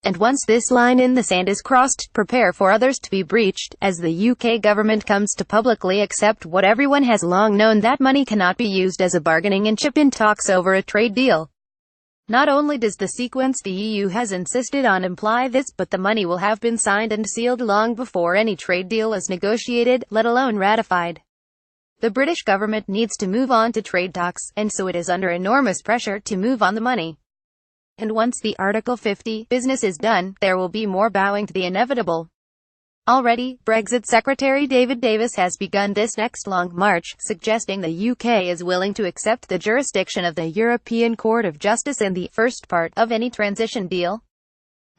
And once this line in the sand is crossed, prepare for others to be breached, as the UK government comes to publicly accept what everyone has long known, that money cannot be used as a bargaining chip in talks over a trade deal. Not only does the sequence the EU has insisted on imply this, but the money will have been signed and sealed long before any trade deal is negotiated, let alone ratified. The British government needs to move on to trade talks, and so it is under enormous pressure to move on the money. And once the Article 50 business is done, there will be more bowing to the inevitable. Already, Brexit Secretary David Davis has begun this next long march, suggesting the UK is willing to accept the jurisdiction of the European Court of Justice in the first part of any transition deal.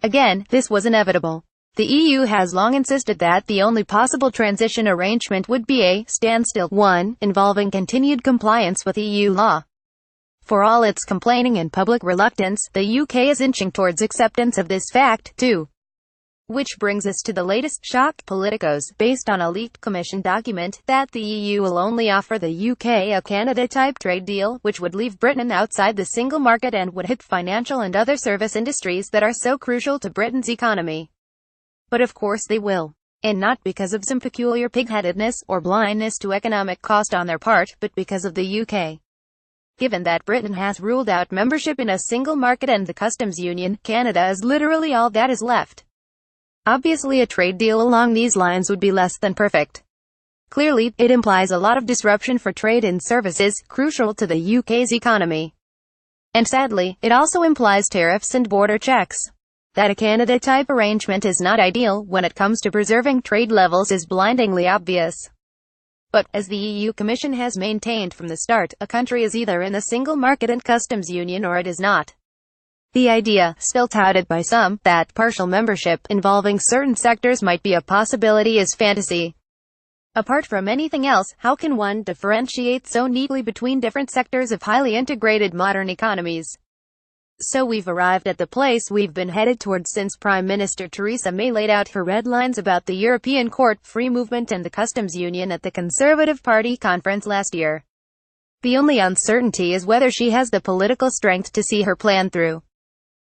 Again, this was inevitable. The EU has long insisted that the only possible transition arrangement would be a standstill one, involving continued compliance with EU law. For all its complaining and public reluctance, the UK is inching towards acceptance of this fact, too. Which brings us to the latest shock, politicos, based on a leaked Commission document, that the EU will only offer the UK a Canada-type trade deal, which would leave Britain outside the single market and would hit financial and other service industries that are so crucial to Britain's economy. But of course they will. And not because of some peculiar pig-headedness, or blindness to economic cost on their part, but because of the UK. Given that Britain has ruled out membership in a single market and the customs union, Canada is literally all that is left. Obviously a trade deal along these lines would be less than perfect. Clearly, it implies a lot of disruption for trade and services, crucial to the UK's economy. And sadly, it also implies tariffs and border checks. That a Canada-type arrangement is not ideal when it comes to preserving trade levels is blindingly obvious. But, as the EU Commission has maintained from the start, a country is either in the single market and customs union or it is not. The idea, still touted by some, that partial membership, involving certain sectors might be a possibility is fantasy. Apart from anything else, how can one differentiate so neatly between different sectors of highly integrated modern economies? So we've arrived at the place we've been headed towards since Prime Minister Theresa May laid out her red lines about the European Court, free movement and the customs union at the Conservative Party conference last year. The only uncertainty is whether she has the political strength to see her plan through.